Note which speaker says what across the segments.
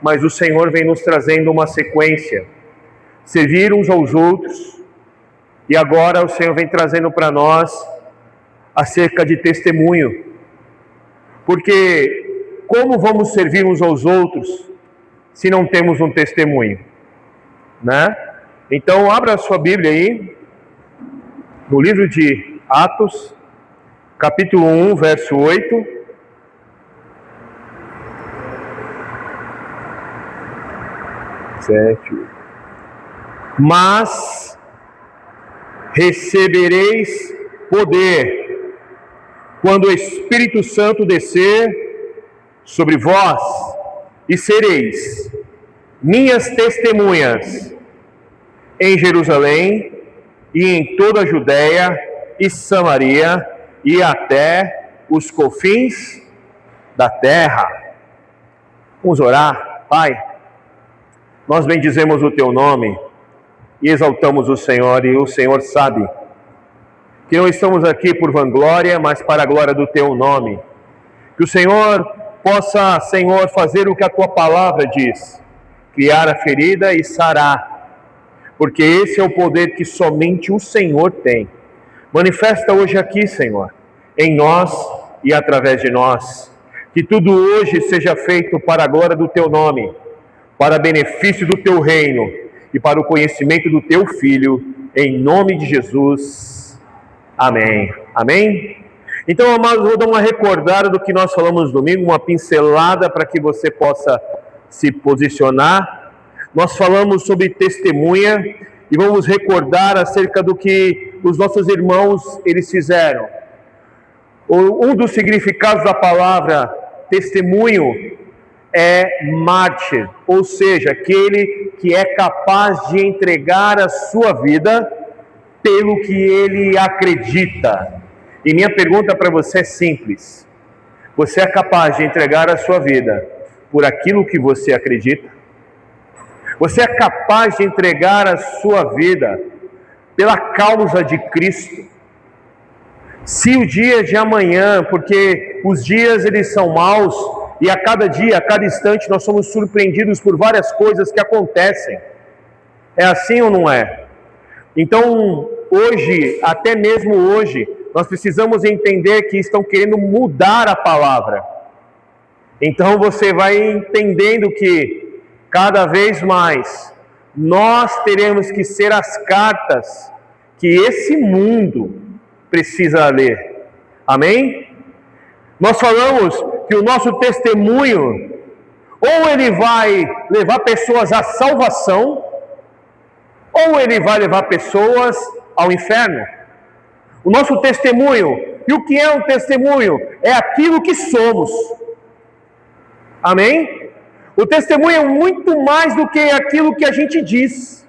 Speaker 1: mas o Senhor vem nos trazendo uma sequência. Servir uns aos outros, e agora o Senhor vem trazendo para nós acerca de testemunho. Porque como vamos servir uns aos outros se não temos um testemunho, né? Então abra a sua Bíblia aí, no livro de Atos, capítulo 1, verso 8. Mas recebereis poder quando o Espírito Santo descer sobre vós, e sereis minhas testemunhas em Jerusalém e em toda a Judéia e Samaria e até os confins da terra. Vamos orar. Pai, nós bendizemos o Teu nome e exaltamos o Senhor, e o Senhor sabe que não estamos aqui por vanglória, mas para a glória do Teu nome. Que o Senhor possa, Senhor, fazer o que a Tua palavra diz, criar a ferida e sarar, porque esse é o poder que somente o Senhor tem. Manifesta hoje aqui, Senhor, em nós e através de nós, que tudo hoje seja feito para a glória do Teu nome, para benefício do Teu reino e para o conhecimento do Teu Filho, em nome de Jesus. Amém. Amém? Então, amados, vou dar uma recordada do que nós falamos domingo, uma pincelada para que você possa se posicionar. Nós falamos sobre testemunha e vamos recordar acerca do que os nossos irmãos eles fizeram. Um dos significados da palavra testemunho é mártir, ou seja, aquele que é capaz de entregar a sua vida pelo que ele acredita. E minha pergunta para você é simples: você é capaz de entregar a sua vida por aquilo que você acredita? Você é capaz de entregar a sua vida pela causa de Cristo? Se o dia de amanhã, porque os dias eles são maus, e a cada dia, a cada instante nós somos surpreendidos por várias coisas que acontecem. É assim ou não é? Então, hoje, até mesmo hoje, nós precisamos entender que estão querendo mudar a palavra. Então você vai entendendo que cada vez mais nós teremos que ser as cartas que esse mundo precisa ler. Amém? Nós falamos que o nosso testemunho, ou ele vai levar pessoas à salvação, ou ele vai levar pessoas ao inferno. O nosso testemunho, e o que é um testemunho? É aquilo que somos. Amém? O testemunho é muito mais do que aquilo que a gente diz.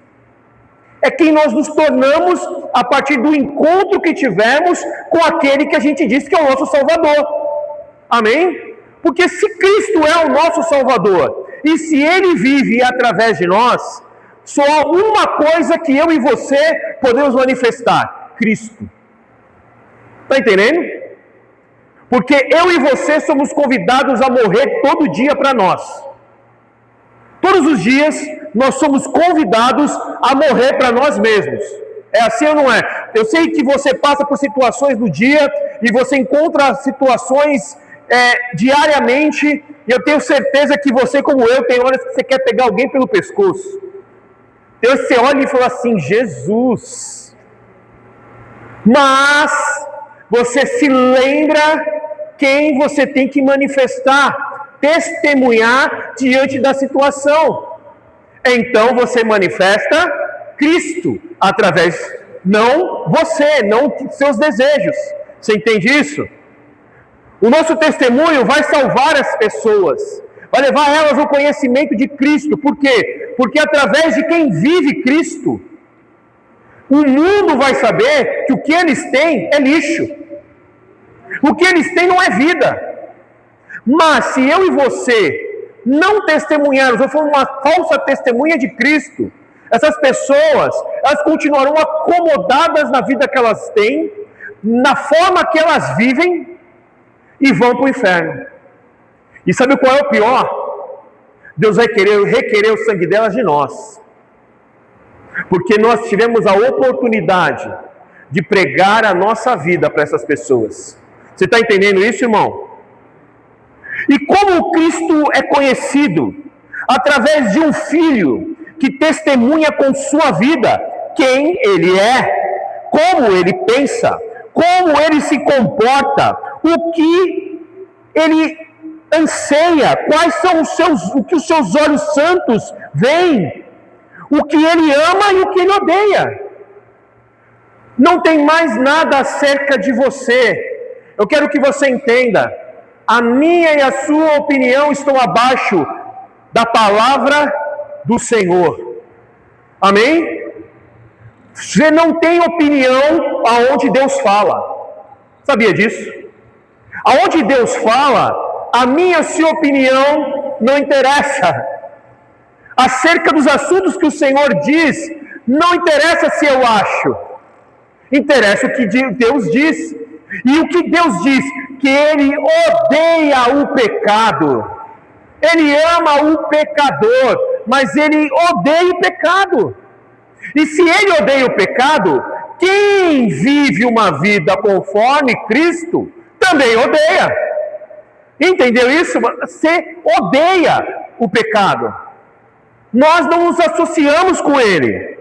Speaker 1: É quem nós nos tornamos a partir do encontro que tivemos com aquele que a gente diz que é o nosso Salvador. Amém? Porque se Cristo é o nosso Salvador, e se Ele vive através de nós, só há uma coisa que eu e você podemos manifestar: Cristo. Está entendendo? Porque eu e você somos convidados a morrer todo dia para nós. Todos os dias nós somos convidados a morrer para nós mesmos. É assim ou não é? Eu sei que você passa por situações no dia e você encontra situações diariamente, e eu tenho certeza que você, como eu, tem horas que você quer pegar alguém pelo pescoço. Então você olha e fala assim: Jesus. Mas você se lembra quem você tem que manifestar, testemunhar diante da situação. Então você manifesta Cristo através, não você, não seus desejos. Você entende isso? O nosso testemunho vai salvar as pessoas, vai levar elas ao conhecimento de Cristo. Por quê? Porque através de quem vive Cristo, o mundo vai saber que o que eles têm é lixo. O que eles têm não é vida. Mas se eu e você não testemunharmos, ou for uma falsa testemunha de Cristo, essas pessoas, elas continuarão acomodadas na vida que elas têm, na forma que elas vivem, e vão para o inferno. E sabe qual é o pior? Deus vai requerer o sangue delas de nós. Porque nós tivemos a oportunidade de pregar a nossa vida para essas pessoas. Você está entendendo isso, irmão? E como Cristo é conhecido? Através de um filho que testemunha com sua vida quem ele é, como ele pensa, como ele se comporta, o que ele anseia, quais são o que os seus olhos santos veem, o que ele ama e o que ele odeia. Não tem mais nada acerca de você. Eu quero que você entenda, a minha e a sua opinião estão abaixo da palavra do Senhor. Amém? Você não tem opinião aonde Deus fala. Sabia disso? Aonde Deus fala, a minha e a sua opinião não interessa. Acerca dos assuntos que o Senhor diz, não interessa se eu acho. Interessa o que Deus diz. E o que Deus diz? Que Ele odeia o pecado. Ele ama o pecador, mas Ele odeia o pecado. E se Ele odeia o pecado, quem vive uma vida conforme Cristo, também odeia. Entendeu isso? Você odeia o pecado. Nós não nos associamos com Ele.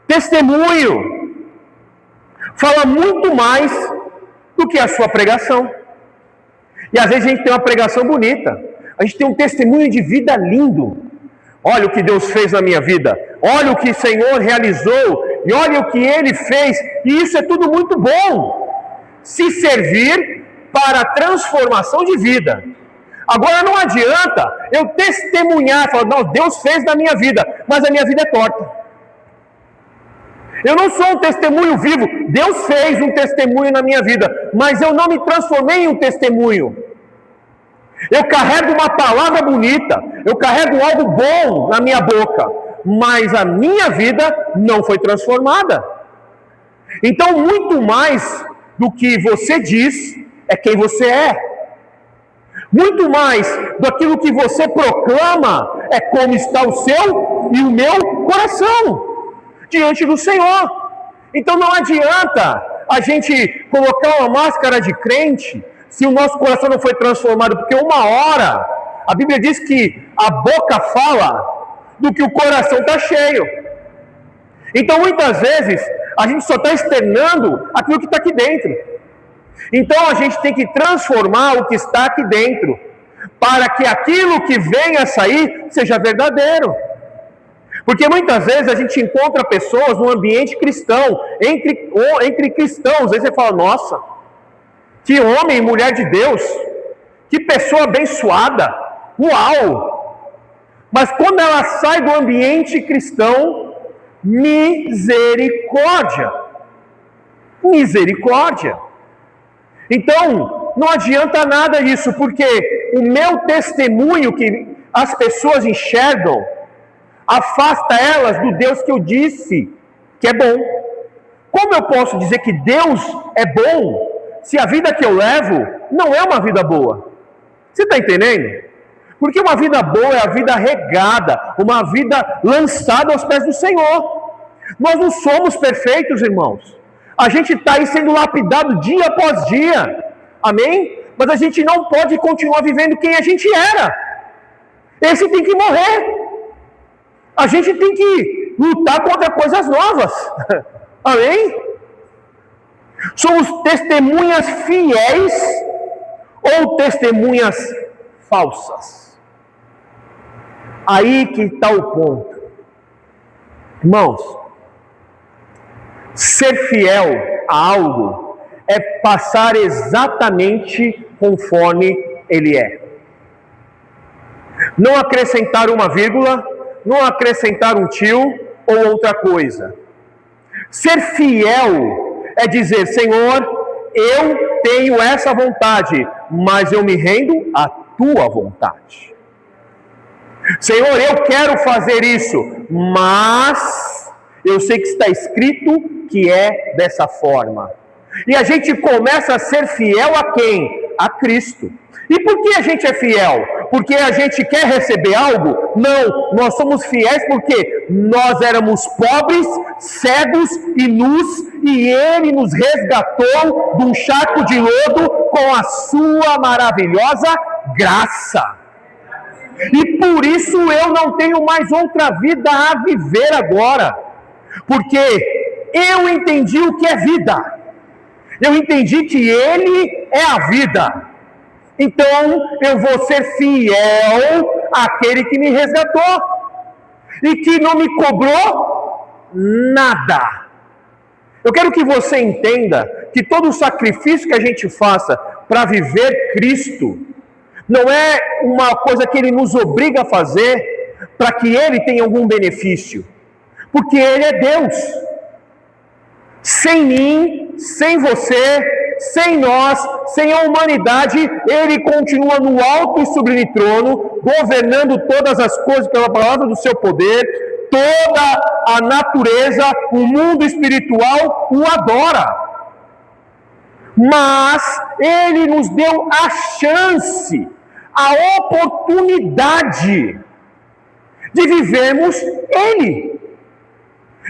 Speaker 1: Testemunho fala muito mais do que a sua pregação. E às vezes a gente tem uma pregação bonita, a gente tem um testemunho de vida lindo. Olha o que Deus fez na minha vida, olha o que o Senhor realizou, e olha o que Ele fez, e isso é tudo muito bom, se servir para a transformação de vida. Agora não adianta eu testemunhar, falar, não, Deus fez na minha vida, mas a minha vida é torta. Eu não sou um testemunho vivo, Deus fez um testemunho na minha vida, mas eu não me transformei em um testemunho. Eu carrego uma palavra bonita, eu carrego algo bom na minha boca, mas a minha vida não foi transformada. Então, muito mais do que você diz, é quem você é. Muito mais daquilo que você proclama, é como está o seu e o meu coração diante do Senhor. Então não adianta a gente colocar uma máscara de crente se o nosso coração não foi transformado, porque uma hora a Bíblia diz que a boca fala do que o coração está cheio. Então muitas vezes a gente só está externando aquilo que está aqui dentro. Então a gente tem que transformar o que está aqui dentro, para que aquilo que venha a sair seja verdadeiro. Porque muitas vezes a gente encontra pessoas no ambiente cristão, entre cristãos, às vezes você fala, nossa, que homem e mulher de Deus, que pessoa abençoada, uau! Mas quando ela sai do ambiente cristão, misericórdia! Misericórdia! Então, não adianta nada isso, porque o meu testemunho que as pessoas enxergam, afasta elas do Deus que eu disse que é bom. Como eu posso dizer que Deus é bom, se a vida que eu levo não é uma vida boa? Você está entendendo? Porque uma vida boa é a vida regada, uma vida lançada aos pés do Senhor. Nós não somos perfeitos, irmãos. A gente está aí sendo lapidado dia após dia. Amém? Mas a gente não pode continuar vivendo quem a gente era. Esse tem que morrer. A gente tem que lutar contra coisas novas. Amém? Somos testemunhas fiéis ou testemunhas falsas? Aí que está o ponto. Irmãos, ser fiel a algo é passar exatamente conforme ele é. Não acrescentar uma vírgula, não acrescentar um tio ou outra coisa. Ser fiel é dizer, Senhor, eu tenho essa vontade, mas eu me rendo à tua vontade. Senhor, eu quero fazer isso, mas eu sei que está escrito que é dessa forma. E a gente começa a ser fiel a quem? A Cristo. E por que a gente é fiel? porque a gente quer receber algo? Não, nós somos fiéis porque nós éramos pobres, cegos e nus, e Ele nos resgatou de um charco de lodo com a sua maravilhosa graça. E por isso eu não tenho mais outra vida a viver agora, porque eu entendi o que é vida. Eu entendi que Ele é a vida. Então eu vou ser fiel àquele que me resgatou e que não me cobrou nada. Eu quero que você entenda que todo o sacrifício que a gente faça para viver Cristo não é uma coisa que Ele nos obriga a fazer para que Ele tenha algum benefício, porque Ele é Deus. Sem mim, sem você, sem nós, sem a humanidade, Ele continua no alto e sublime trono, governando todas as coisas pela palavra do seu poder. Toda a natureza, o mundo espiritual o adora. Mas Ele nos deu a chance, a oportunidade de vivermos Ele.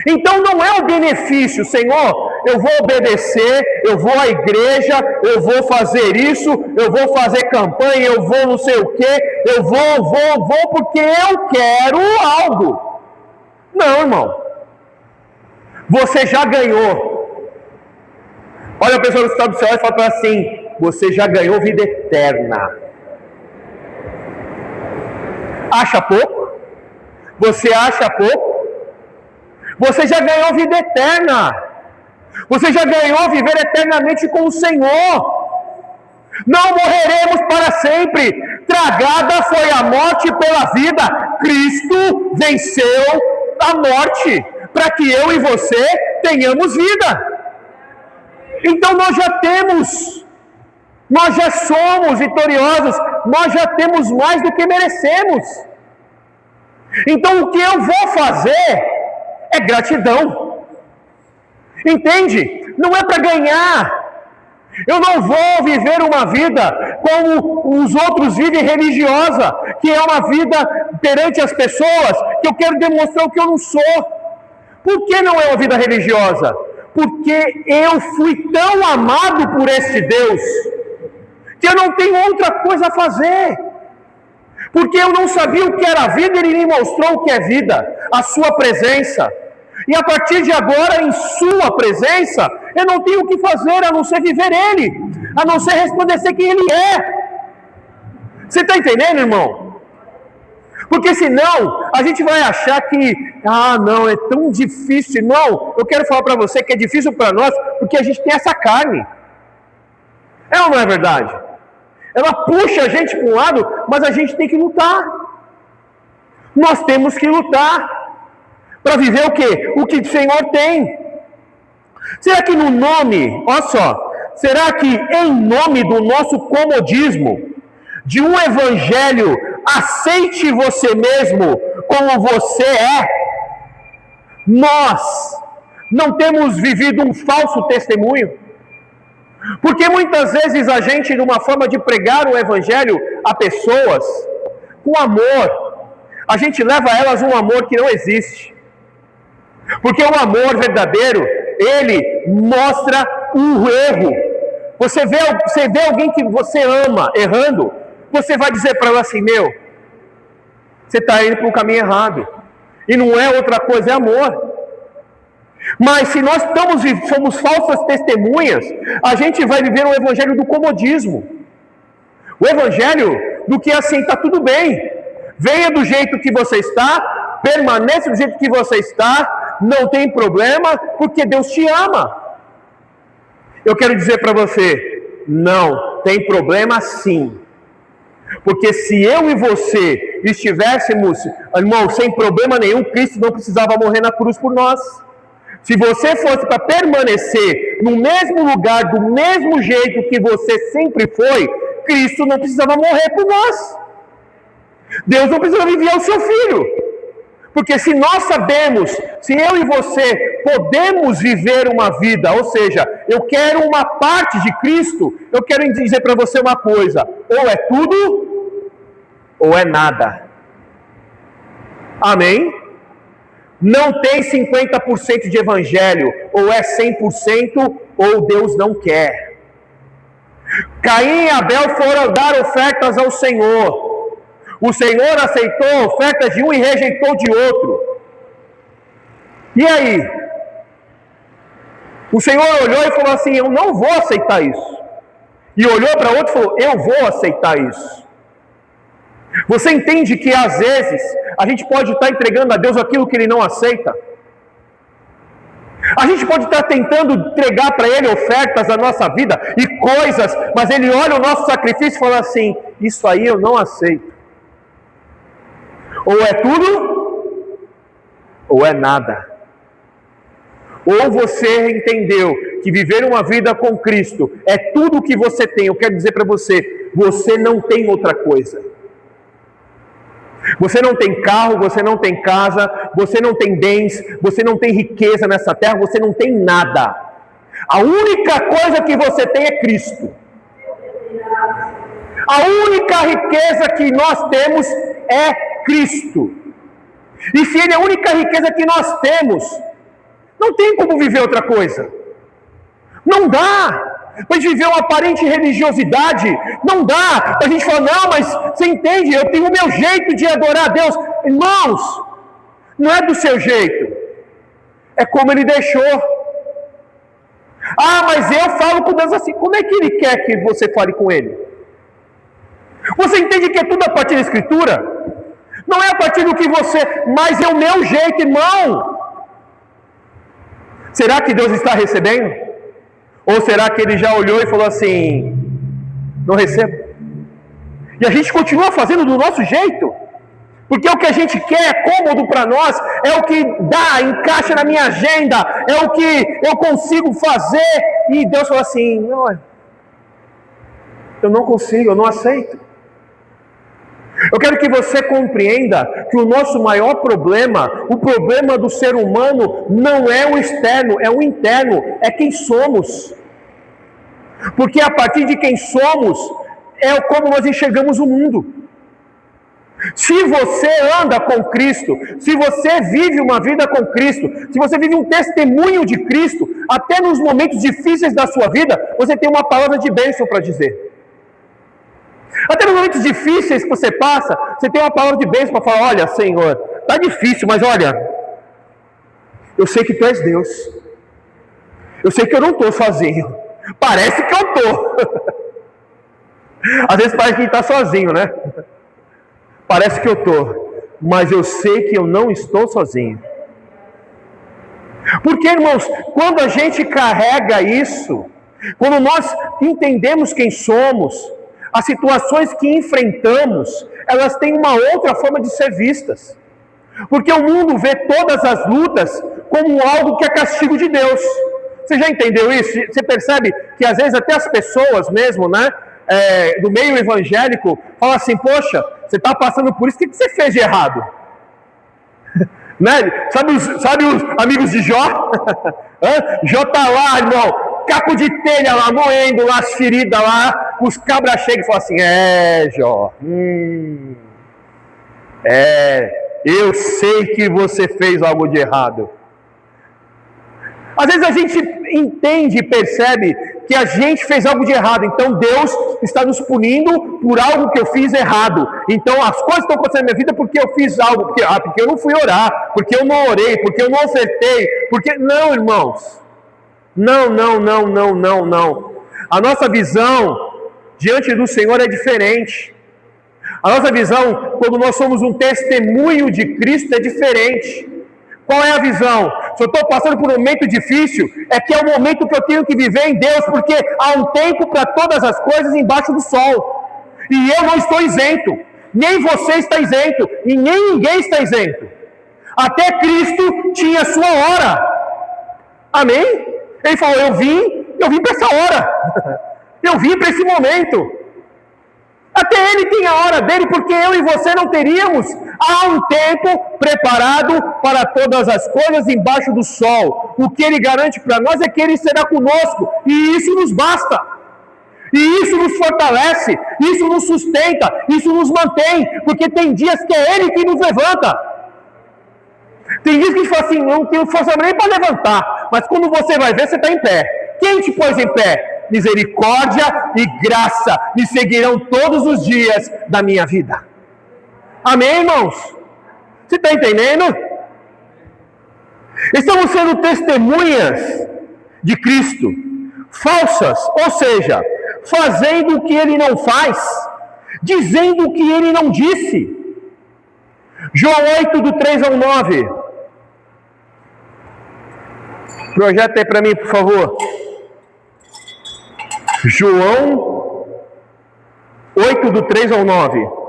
Speaker 1: Então não é o benefício, Senhor, eu vou obedecer, eu vou à igreja, eu vou fazer isso, eu vou fazer campanha, eu vou não sei o quê, eu vou porque eu quero algo. Não, irmão. Você já ganhou. Olha a pessoa que está do céu e fala assim: você já ganhou vida eterna. Acha pouco? Você acha pouco? Você já ganhou vida eterna. Você já ganhou viver eternamente com o Senhor. Não morreremos para sempre. Tragada foi a morte pela vida. Cristo venceu a morte para que eu e você tenhamos vida. Então nós já somos vitoriosos, nós já temos mais do que merecemos. Então o que eu vou fazer é gratidão. Entende? Não é para ganhar. Eu não vou viver uma vida como os outros vivem, religiosa, que é uma vida perante as pessoas, que eu quero demonstrar o que eu não sou. Por que não é uma vida religiosa? Porque eu fui tão amado por este Deus, que eu não tenho outra coisa a fazer. Porque eu não sabia o que era vida, Ele me mostrou o que é vida, a sua presença. E a partir de agora, em sua presença, eu não tenho o que fazer a não ser viver Ele, a não ser resplandecer quem Ele é. Você está entendendo, irmão? Porque senão, a gente vai achar que, não, é tão difícil. Não, eu quero falar para você que é difícil para nós, porque a gente tem essa carne. É ou não é verdade? Ela puxa a gente para um lado, mas a gente tem que lutar. Nós temos que lutar. Para viver o quê? O que o Senhor tem. Será que no nome, olha só, será que em nome do nosso comodismo, de um evangelho, aceite você mesmo como você é, nós não temos vivido um falso testemunho? Porque muitas vezes a gente, numa forma de pregar o evangelho a pessoas, com amor, a gente leva a elas um amor que não existe. Porque o amor verdadeiro, ele mostra o erro. Você vê alguém que você ama errando, você vai dizer para ela assim: meu, você está indo para o caminho errado. E não é outra coisa, é amor. Mas se nós somos falsas testemunhas, a gente vai viver o evangelho do comodismo. O evangelho do que assim, está tudo bem. Venha do jeito que você está, permaneça do jeito que você está, não tem problema, porque Deus te ama. Eu quero dizer para você, não, tem problema sim. Porque se eu e você estivéssemos, irmão, sem problema nenhum, Cristo não precisava morrer na cruz por nós. Se você fosse para permanecer no mesmo lugar, do mesmo jeito que você sempre foi, Cristo não precisava morrer por nós. Deus não precisava enviar o seu Filho. Porque se nós sabemos, se eu e você podemos viver uma vida, ou seja, eu quero uma parte de Cristo, eu quero dizer para você uma coisa: ou é tudo, ou é nada. Amém? Não tem 50% de evangelho, ou é 100%, ou Deus não quer. Caim e Abel foram dar ofertas ao Senhor. O Senhor aceitou ofertas de um e rejeitou de outro. E aí? O Senhor olhou e falou assim: eu não vou aceitar isso. E olhou para outro e falou: eu vou aceitar isso. Você entende que às vezes a gente pode estar entregando a Deus aquilo que Ele não aceita? A gente pode estar tentando entregar para Ele ofertas da nossa vida e coisas, mas Ele olha o nosso sacrifício e fala assim: isso aí eu não aceito. Ou é tudo, ou é nada. Ou você entendeu que viver uma vida com Cristo é tudo o que você tem. Eu quero dizer para você, você não tem outra coisa. Você não tem carro, você não tem casa, você não tem bens, você não tem riqueza nessa terra, você não tem nada. A única coisa que você tem é Cristo. A única riqueza que nós temos é Cristo. E se Ele é a única riqueza que nós temos, não tem como viver outra coisa. Não dá. Para a gente viver uma aparente religiosidade, não dá. Para a gente falar: não, mas você entende, eu tenho o meu jeito de adorar a Deus. Irmãos, não é do seu jeito, é como Ele deixou. Ah, mas eu falo com Deus assim. Como é que Ele quer que você fale com Ele? Você entende que é tudo a partir da Escritura? Não é a partir do que você... Mas é o meu jeito, irmão. Será que Deus está recebendo? Ou será que Ele já olhou e falou assim: não recebo? E a gente continua fazendo do nosso jeito, porque o que a gente quer é cômodo para nós, é o que dá, encaixa na minha agenda, é o que eu consigo fazer. E Deus falou assim: não, eu não consigo, eu não aceito. Eu quero que você compreenda que o nosso maior problema, o problema do ser humano, não é o externo, é o interno, é quem somos. Porque a partir de quem somos, é como nós enxergamos o mundo. Se você anda com Cristo, se você vive uma vida com Cristo, se você vive um testemunho de Cristo, até nos momentos difíceis da sua vida, você tem uma palavra de bênção para dizer. Até nos momentos difíceis que você passa, você tem uma palavra de bênção para falar: olha, Senhor, está difícil, mas olha, eu sei que Tu és Deus. Eu sei que eu não estou sozinho. Parece que eu estou. Às vezes parece que a gente está sozinho, né? Parece que eu estou. Mas eu sei que eu não estou sozinho. Porque, irmãos, quando a gente carrega isso, quando nós entendemos quem somos, as situações que enfrentamos, elas têm uma outra forma de ser vistas. Porque o mundo vê todas as lutas como algo que é castigo de Deus. Você já entendeu isso? Você percebe que às vezes até as pessoas mesmo, né, do meio evangélico, falam assim: poxa, você está passando por isso, o que você fez de errado? Né? Sabe os amigos de Jó? Jó está lá, irmão, caco de telha lá, moendo lá as feridas lá, os cabras chegam e falam assim: Jó, eu sei que você fez algo de errado. Às vezes a gente entende e percebe que a gente fez algo de errado, então Deus está nos punindo por algo que eu fiz errado. Então as coisas estão acontecendo na minha vida porque eu fiz algo, porque eu não fui orar, porque eu não orei, porque eu não ofertei, porque... Não, irmãos, não. A nossa visão diante do Senhor é diferente. A nossa visão, quando nós somos um testemunho de Cristo, é diferente. Qual é a visão? Se eu estou passando por um momento difícil, é que é o momento que eu tenho que viver em Deus, porque há um tempo para todas as coisas embaixo do sol. E eu não estou isento, nem você está isento, e nem ninguém está isento. Até Cristo tinha a sua hora. Amém? Ele falou: eu vim para essa hora. Eu vim para esse momento. Até Ele tem a hora dele, porque eu e você não teríamos. Há um tempo preparado para todas as coisas embaixo do sol. O que Ele garante para nós é que Ele será conosco, e isso nos basta. E isso nos fortalece, isso nos sustenta, isso nos mantém, porque tem dias que é Ele que nos levanta. Tem dias que a gente fala assim, não tenho força nem para levantar, mas quando você vai ver, você está em pé. Quem te pôs em pé? Misericórdia e graça me seguirão todos os dias da minha vida. Amém, irmãos? Você está entendendo? Estamos sendo testemunhas de Cristo, falsas, ou seja, fazendo o que Ele não faz, dizendo o que Ele não disse. João 8, do 3 ao 9. Projeta aí para mim, por favor. João 8, do 3 ao 9.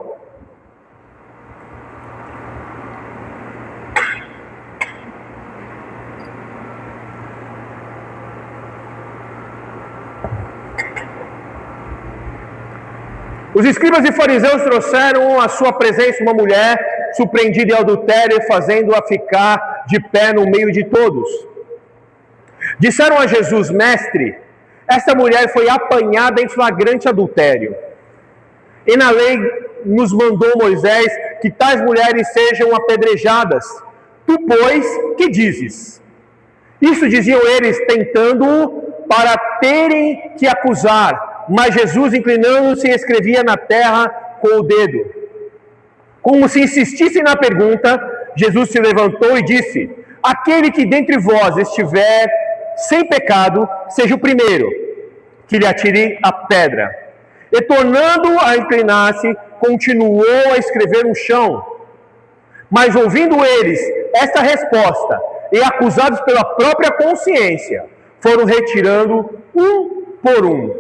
Speaker 1: Os escribas e fariseus trouxeram à sua presença uma mulher surpreendida em adultério, fazendo-a ficar de pé no meio de todos. Disseram a Jesus: Mestre, esta mulher foi apanhada em flagrante adultério. E na lei nos mandou Moisés que tais mulheres sejam apedrejadas. Tu, pois, que dizes? Isso diziam eles, tentando-o para terem que acusar. Mas Jesus, inclinando-se, escrevia na terra com o dedo. Como se insistissem na pergunta, Jesus se levantou e disse: Aquele que dentre vós estiver sem pecado, seja o primeiro que lhe atire a pedra. E tornando a inclinar-se, continuou a escrever no chão. Mas ouvindo eles esta resposta, e acusados pela própria consciência, foram retirando um por um.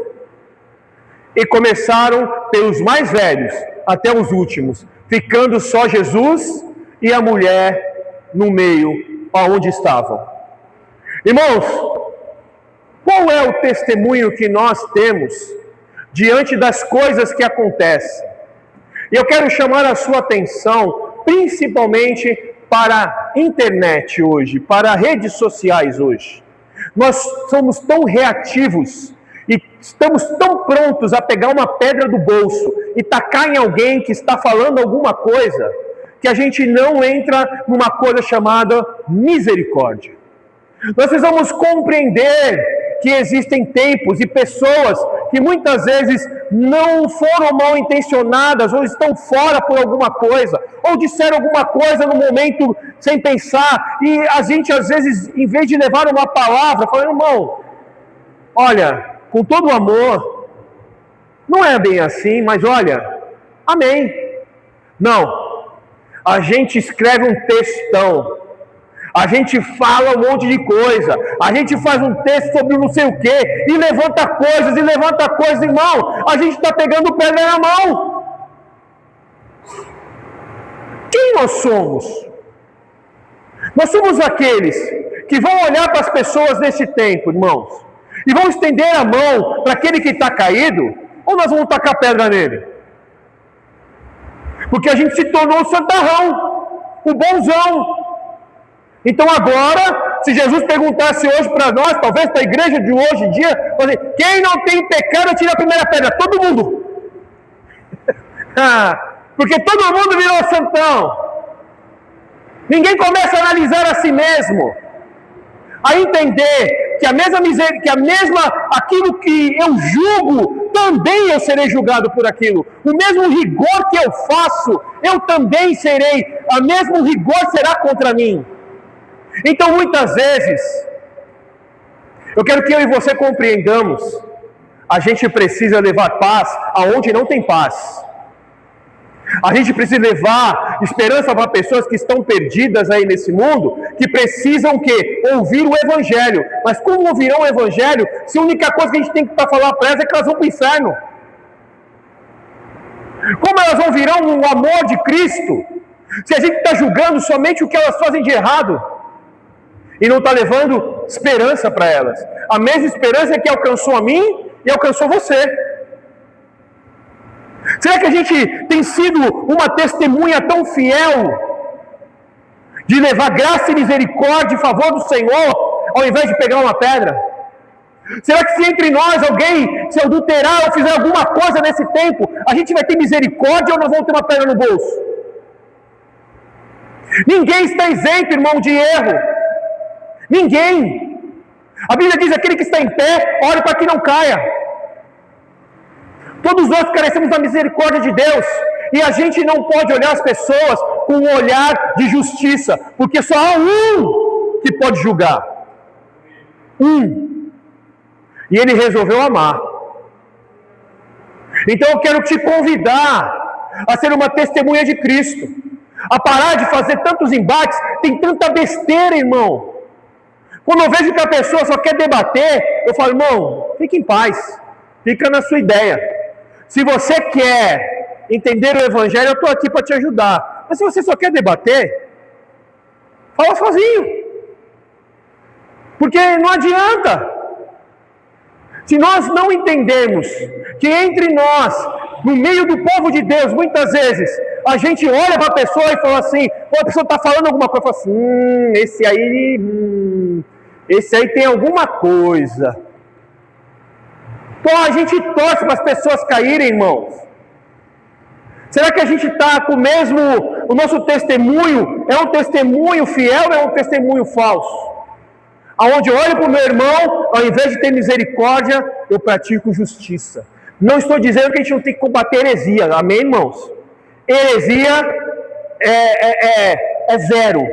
Speaker 1: E começaram pelos mais velhos até os últimos, ficando só Jesus e a mulher no meio, aonde estavam. Irmãos, qual é o testemunho que nós temos diante das coisas que acontecem? E eu quero chamar a sua atenção, principalmente para a internet hoje, para redes sociais hoje. Nós somos tão reativos e estamos tão prontos a pegar uma pedra do bolso e tacar em alguém que está falando alguma coisa, que a gente não entra numa coisa chamada misericórdia. Nós precisamos compreender que existem tempos e pessoas que muitas vezes não foram mal intencionadas, ou estão fora por alguma coisa, ou disseram alguma coisa no momento sem pensar, e a gente às vezes, em vez de levar uma palavra, falando: irmão, olha, com todo o amor, não é bem assim, mas olha, amém. Não, a gente escreve um textão, a gente fala um monte de coisa, a gente faz um texto sobre não sei o quê, e levanta coisas, irmão, a gente está pegando pedra na mão. Quem nós somos? Nós somos aqueles que vão olhar para as pessoas nesse tempo, irmãos, e vão estender a mão para aquele que está caído, ou nós vamos tacar pedra nele? Porque a gente se tornou o santarrão, o bonzão. Então agora, se Jesus perguntasse hoje para nós, talvez para a igreja de hoje em dia, quem não tem pecado, tira a primeira pedra, todo mundo. Porque todo mundo virou santão. Ninguém começa a analisar a si mesmo, a entender que aquilo que eu julgo, também eu serei julgado por aquilo. O mesmo rigor que eu faço, eu também serei, o mesmo rigor será contra mim. Então, muitas vezes, eu quero que eu e você compreendamos, a gente precisa levar paz aonde não tem paz. A gente precisa levar esperança para pessoas que estão perdidas aí nesse mundo, que precisam o quê? Ouvir o Evangelho. Mas como ouvirão o Evangelho, se a única coisa que a gente tem que falar para elas é que elas vão para o inferno? Como elas ouvirão o amor de Cristo, se a gente está julgando somente o que elas fazem de errado? E não está levando esperança para elas. A mesma esperança que alcançou a mim e alcançou você. Será que a gente tem sido uma testemunha tão fiel de levar graça e misericórdia em favor do Senhor, ao invés de pegar uma pedra? Será que se entre nós alguém se adulterar ou fizer alguma coisa nesse tempo, a gente vai ter misericórdia ou nós vamos ter uma pedra no bolso? Ninguém está isento, irmão, de erro. Ninguém. A Bíblia diz: aquele que está em pé, ore para que não caia. Todos nós carecemos da misericórdia de Deus. E a gente não pode olhar as pessoas com um olhar de justiça, porque só há um que pode julgar. Um. E ele resolveu amar. Então eu quero te convidar a ser uma testemunha de Cristo, a parar de fazer tantos embates. Tem tanta besteira, irmão. Quando eu vejo que a pessoa só quer debater, eu falo: irmão, fique em paz, fica na sua ideia. Se você quer entender o Evangelho, eu estou aqui para te ajudar. Mas se você só quer debater, fala sozinho, porque não adianta. Se nós não entendermos que entre nós, no meio do povo de Deus, muitas vezes, a gente olha para a pessoa e fala assim, a pessoa está falando alguma coisa, fala assim, esse aí tem alguma coisa. Então a gente torce para as pessoas caírem, irmãos. Será que a gente está com o nosso testemunho é um testemunho fiel ou é um testemunho falso? Aonde eu olho para o meu irmão, ao invés de ter misericórdia, eu pratico justiça. Não estou dizendo que a gente não tem que combater heresia, amém, irmãos? Heresia é zero.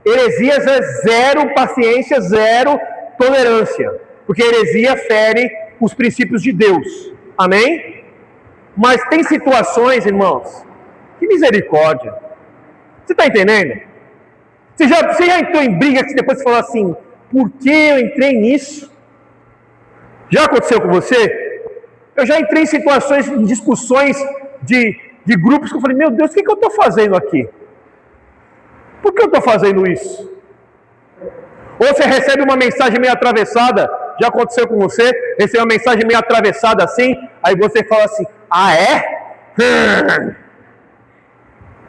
Speaker 1: Heresias é zero paciência, zero tolerância. Porque heresia fere os princípios de Deus, amém? Mas tem situações, irmãos, que misericórdia. Você está entendendo? Você já entrou em briga que depois você falou assim, por que eu entrei nisso? Já aconteceu com você? Eu já entrei em situações, em discussões de grupos que eu falei, meu Deus, o que eu estou fazendo aqui? Por que eu estou fazendo isso? Ou você recebe uma mensagem meio atravessada, já aconteceu com você, recebe uma mensagem meio atravessada assim, aí você fala assim, ah é?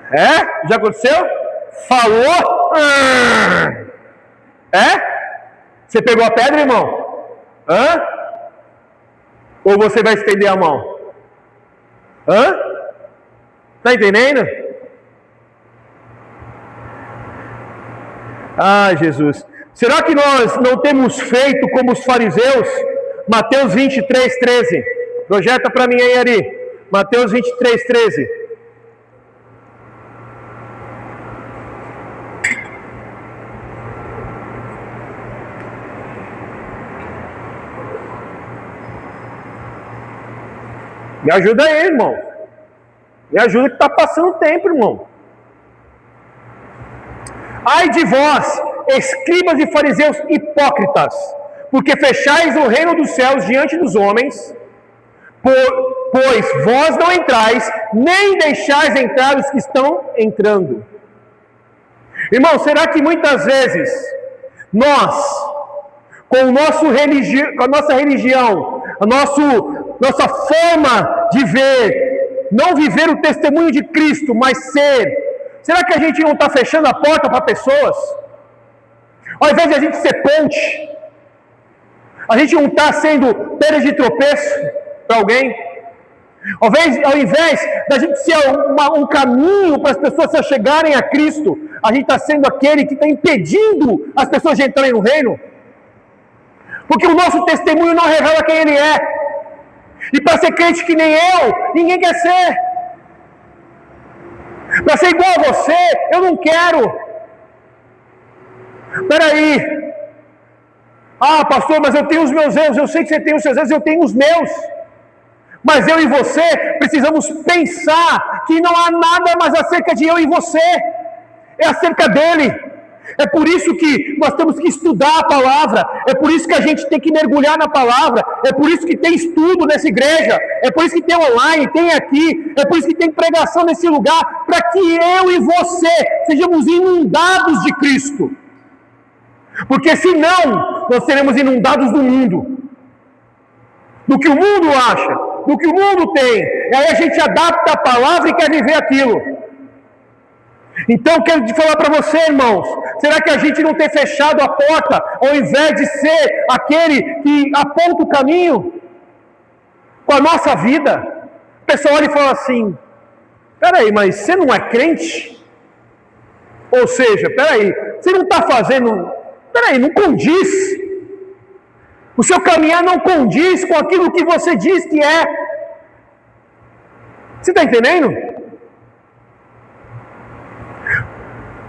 Speaker 1: É? Já aconteceu? Falou? É? Você pegou a pedra, irmão? Hã? Ou você vai estender a mão? Hã? Está entendendo? Ah, Jesus. Será que nós não temos feito como os fariseus? Mateus 23, 13. Projeta para mim aí, Ari. Mateus 23, 13. Me ajuda aí, irmão. Me ajuda que está passando o tempo, irmão. Ai de vós, escribas e fariseus hipócritas, porque fechais o reino dos céus diante dos homens, pois vós não entrais, nem deixais entrar os que estão entrando. Irmão, será que muitas vezes nós, com a nossa religião, nossa forma de ver, não viver o testemunho de Cristo, mas será que a gente não está fechando a porta para pessoas? Ao invés de a gente ser ponte, a gente não está sendo pedra de tropeço para alguém? Ao invés da gente ser um caminho para as pessoas se chegarem a Cristo, a gente está sendo aquele que está impedindo as pessoas de entrarem no reino? Porque o nosso testemunho não revela quem Ele é. E para ser crente que nem eu, ninguém quer ser. Para ser igual a você, eu não quero. Peraí. Ah, pastor, mas eu tenho os meus erros. Eu sei que você tem os seus erros, eu tenho os meus. Mas eu e você precisamos pensar que não há nada mais acerca de eu e você. É acerca dele. É por isso que nós temos que estudar a palavra, é por isso que a gente tem que mergulhar na palavra, é por isso que tem estudo nessa igreja, é por isso que tem online, tem aqui, é por isso que tem pregação nesse lugar, para que eu e você sejamos inundados de Cristo. Porque senão, nós seremos inundados do mundo, do que o mundo acha, do que o mundo tem, e aí a gente adapta a palavra e quer viver aquilo. Então, quero te falar para você, irmãos, Será que a gente não tem fechado a porta, ao invés de ser aquele que aponta o caminho com a nossa vida? O pessoal olha e fala assim: peraí, mas você não é crente? Ou seja, peraí, você não está fazendo, peraí, não condiz. O seu caminhar não condiz com aquilo que você diz que é. Você está entendendo?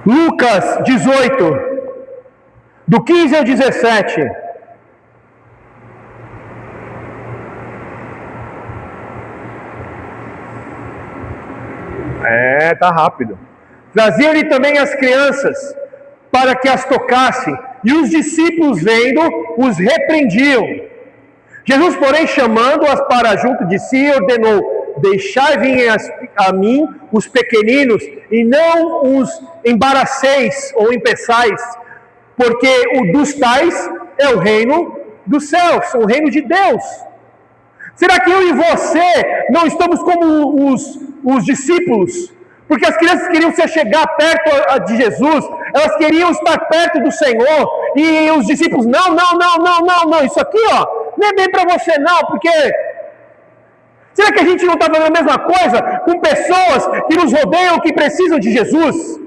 Speaker 1: Lucas 18, do 15 ao 17. Tá rápido. Trazia-lhe também as crianças para que as tocassem, e os discípulos, vendo, os repreendiam. Jesus, porém, chamando-as para junto de si, ordenou: deixai vir a mim os pequeninos, e não os embaraceis ou impeçais, porque o dos tais é o reino dos céus, o reino de Deus. Será que eu e você não estamos como os discípulos? Porque as crianças queriam se chegar perto de Jesus, elas queriam estar perto do Senhor, e os discípulos: não, isso aqui não é bem para você não, porque... Será que a gente não está fazendo a mesma coisa com pessoas que nos rodeiam, que precisam de Jesus?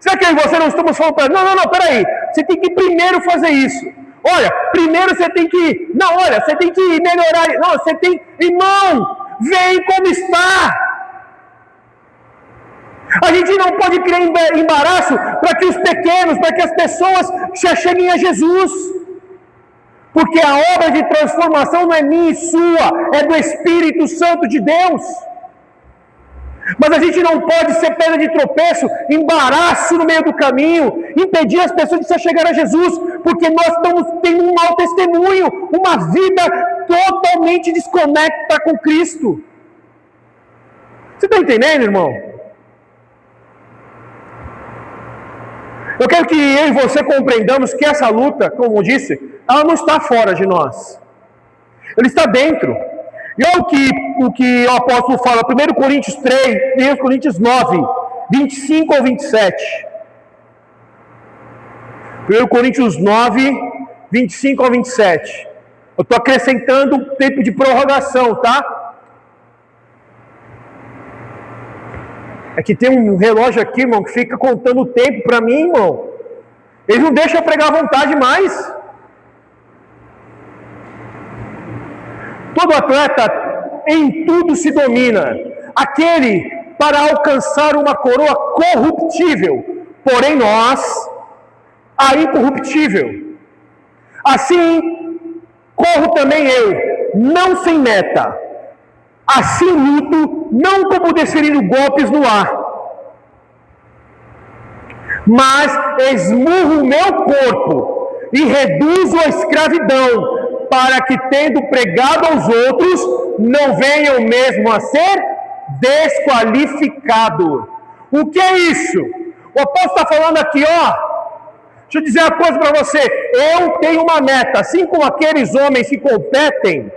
Speaker 1: Será que eu e você não estamos falando para não, peraí, você tem que primeiro fazer isso. Olha, primeiro você tem que... Não, olha, você tem que melhorar... Não, você tem... Irmão, vem como está. A gente não pode criar embaraço para que os pequenos, para que as pessoas se acheguem a Jesus. Porque a obra de transformação não é minha e sua, é do Espírito Santo de Deus. Mas a gente não pode ser pedra de tropeço, embaraço no meio do caminho, impedir as pessoas de se chegar a Jesus, porque nós estamos tendo um mau testemunho, uma vida totalmente desconecta com Cristo. Você está entendendo, irmão? Eu quero que eu e você compreendamos que essa luta, como eu disse, ela não está fora de nós. Ela está dentro. E olha o que o apóstolo fala, 1 Coríntios 3, 1 Coríntios 9, 25 ao 27. 1 Coríntios 9, 25 ao 27. Eu estou acrescentando tempo de prorrogação, tá? É que tem um relógio aqui, irmão, que fica contando o tempo para mim, irmão. Ele não deixa eu pregar à vontade mais. Todo atleta em tudo se domina. Aquele para alcançar uma coroa corruptível, porém nós, a incorruptível. Assim, corro também eu, não sem meta. Assim luto, não como desferindo golpes no ar, mas esmurro o meu corpo e reduzo a escravidão, para que, tendo pregado aos outros, não venham mesmo a ser desqualificado. O que é isso? O apóstolo está falando aqui, deixa eu dizer uma coisa para você, eu tenho uma meta, assim como aqueles homens que competem,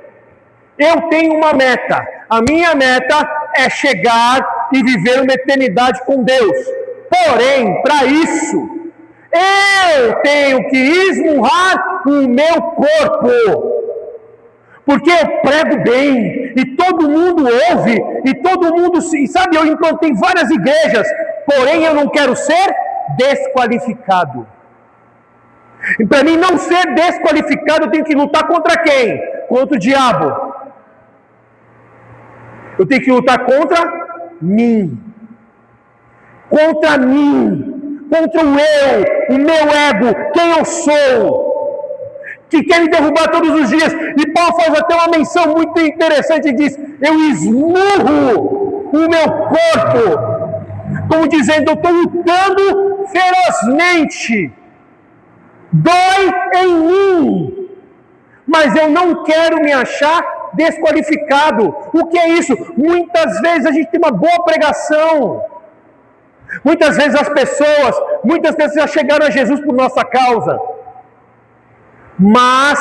Speaker 1: eu tenho uma meta. A minha meta é chegar e viver uma eternidade com Deus. Porém, para isso, eu tenho que esmurrar o meu corpo. Porque eu prego bem, e todo mundo ouve, e todo mundo sabe, eu implantei várias igrejas, porém eu não quero ser desqualificado. E para mim não ser desqualificado, eu tenho que lutar contra quem? Contra o diabo. Eu tenho que lutar contra mim. Contra mim. Contra o eu, o meu ego, quem eu sou. Que quer me derrubar todos os dias. E Paulo faz até uma menção muito interessante e diz: eu esmurro o meu corpo. Como dizendo, eu estou lutando ferozmente. Dói em mim. Mas eu não quero me achar desqualificado. O que é isso? Muitas vezes a gente tem uma boa pregação. Muitas vezes muitas pessoas já chegaram a Jesus por nossa causa. Mas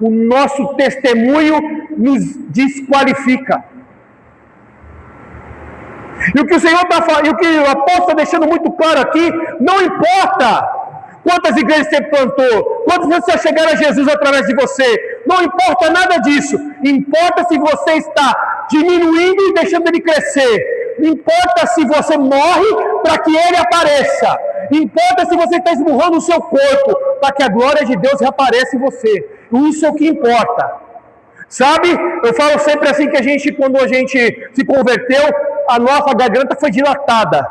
Speaker 1: o nosso testemunho nos desqualifica. E o que o Senhor está falando, e o que o apóstolo está deixando muito claro aqui, não importa Quantas igrejas você plantou? Quantas pessoas chegaram a Jesus através de você? Não importa nada disso. Importa se você está diminuindo e deixando ele crescer. Importa se você morre para que ele apareça. Importa se você está esmurrando o seu corpo para que a glória de Deus reapareça em você. Isso é o que importa. Sabe? Eu falo sempre assim que quando a gente se converteu, a nossa garganta foi dilatada.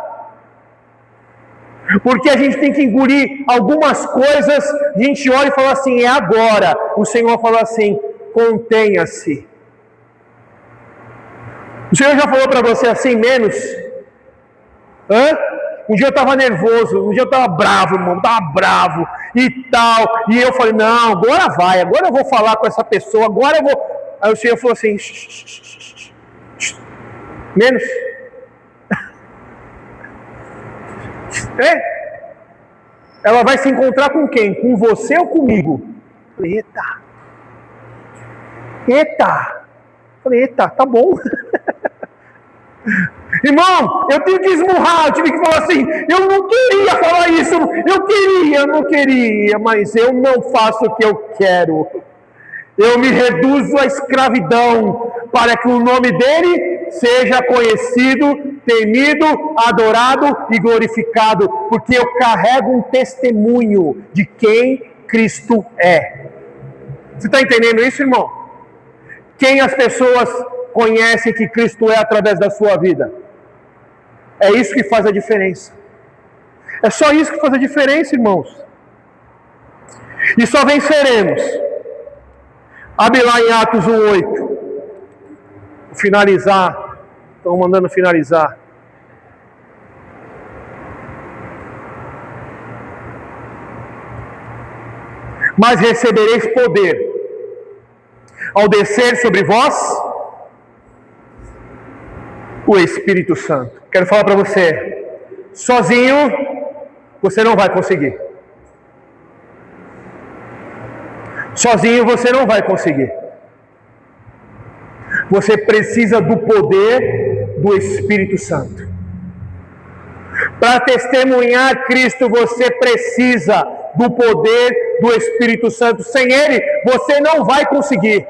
Speaker 1: Porque a gente tem que engolir algumas coisas, a gente olha e fala assim, é agora. O Senhor fala assim, contenha-se. O Senhor já falou para você assim, menos? Um dia eu estava nervoso, um dia eu estava bravo, irmão, estava bravo e tal. E eu falei, não, agora vai, agora eu vou falar com essa pessoa, agora eu vou... Aí o Senhor falou assim, menos? Ela vai se encontrar com quem? Com você ou comigo? Eu falei, eita, tá bom. Irmão, eu tenho que esmurrar, eu tive que falar assim, eu não queria falar isso, eu não queria, mas eu não faço o que eu quero. Eu me reduzo à escravidão, para que o nome dele seja conhecido, temido, adorado e glorificado, porque eu carrego um testemunho de quem Cristo é. Você está entendendo isso, irmão? Quem as pessoas conhecem que Cristo é através da sua vida? É isso que faz a diferença. É só isso que faz a diferença, irmãos. E só venceremos. Abre lá em Atos 1:8. Vou finalizar. Estão mandando finalizar. Mas recebereis poder ao descer sobre vós o Espírito Santo. Quero falar para você, sozinho você não vai conseguir. Sozinho você não vai conseguir. Você precisa do poder do Espírito Santo. Para testemunhar Cristo, você precisa do poder do Espírito Santo. Sem Ele, você não vai conseguir.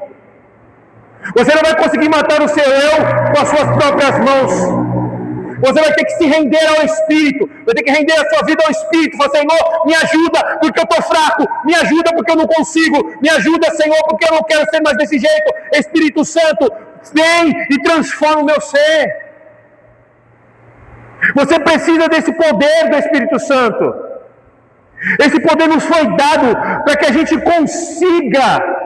Speaker 1: Você não vai conseguir matar o seu eu com as suas próprias mãos. Você vai ter que se render ao Espírito. Vai ter que render a sua vida ao Espírito. Falar, Senhor, me ajuda porque eu estou fraco. Me ajuda porque eu não consigo. Me ajuda, Senhor, porque eu não quero ser mais desse jeito. Espírito Santo, vem e transforma o meu ser. Você precisa desse poder do Espírito Santo. Esse poder nos foi dado para que a gente consiga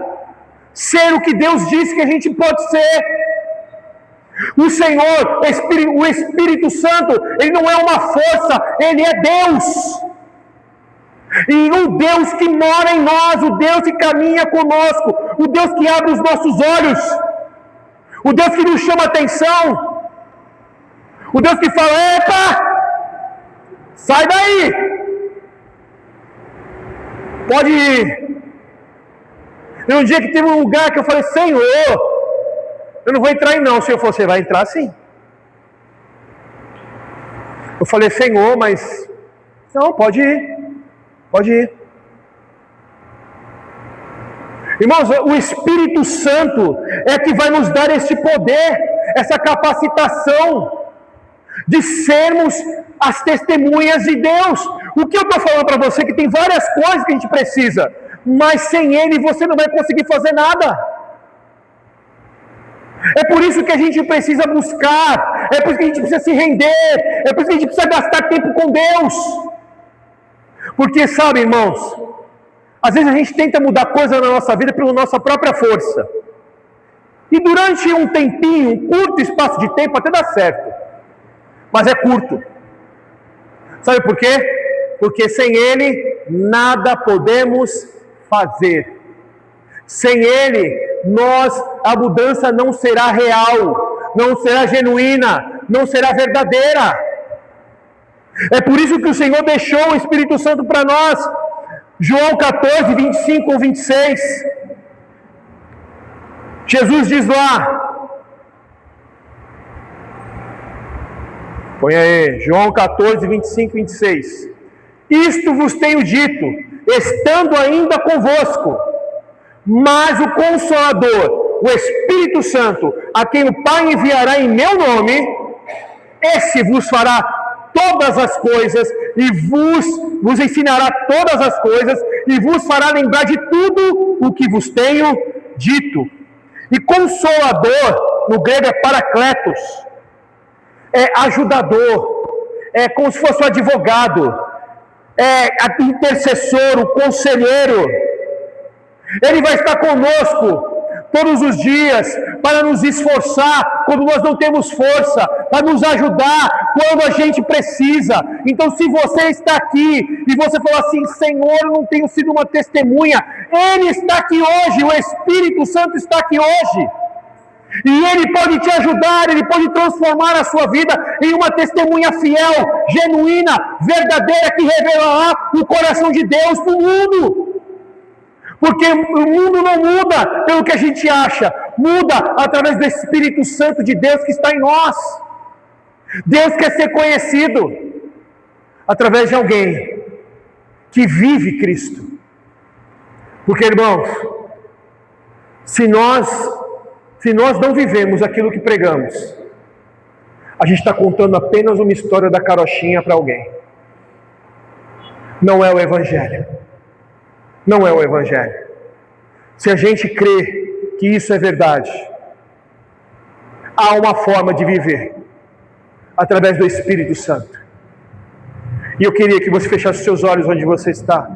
Speaker 1: ser o que Deus disse que a gente pode ser. O Senhor, o Espírito Santo, Ele não é uma força, Ele é Deus. E o Deus que mora em nós, o Deus que caminha conosco, o Deus que abre os nossos olhos, o Deus que nos chama a atenção, o Deus que fala, epa, sai daí, pode ir. E um dia que teve um lugar que eu falei, Senhor, eu não vou entrar aí não. O Senhor falou, você vai entrar sim. Eu falei, Senhor, mas... Não, pode ir. Pode ir. Irmãos, o Espírito Santo é que vai nos dar esse poder, essa capacitação de sermos as testemunhas de Deus. O que eu estou falando para você é que tem várias coisas que a gente precisa, mas sem Ele você não vai conseguir fazer nada. É por isso que a gente precisa buscar, é por isso que a gente precisa se render, é por isso que a gente precisa gastar tempo com Deus. Porque sabe, irmãos, às vezes a gente tenta mudar coisas na nossa vida pela nossa própria força. E durante um tempinho, um curto espaço de tempo até dá certo. Mas é curto. Sabe por quê? Porque sem Ele nada podemos fazer. Sem Ele, a mudança não será real, não será genuína, não será verdadeira. É por isso que o Senhor deixou o Espírito Santo para nós. João 14, 25 ou 26. Jesus diz lá. Põe aí, João 14, 25 e 26. Isto vos tenho dito, estando ainda convosco. Mas o Consolador, o Espírito Santo, a quem o Pai enviará em meu nome, esse vos fará todas as coisas e vos ensinará todas as coisas e vos fará lembrar de tudo o que vos tenho dito. E Consolador, no grego é Paracletos, é ajudador, é como se fosse o advogado, é intercessor, o conselheiro. Ele vai estar conosco todos os dias para nos esforçar quando nós não temos força, para nos ajudar quando a gente precisa. Então, se você está aqui e você falou assim: Senhor, eu não tenho sido uma testemunha, Ele está aqui hoje, o Espírito Santo está aqui hoje. E Ele pode te ajudar, Ele pode transformar a sua vida em uma testemunha fiel, genuína, verdadeira, que revelará o coração de Deus para o mundo. Porque o mundo não muda pelo que a gente acha, muda através do Espírito Santo de Deus que está em nós. Deus quer ser conhecido através de alguém que vive Cristo. Porque, irmãos, se nós não vivemos aquilo que pregamos, a gente está contando apenas uma história da carochinha para alguém. Não é o Evangelho. Não é o Evangelho. Se a gente crê que isso é verdade, há uma forma de viver através do Espírito Santo. E eu queria que você fechasse seus olhos onde você está.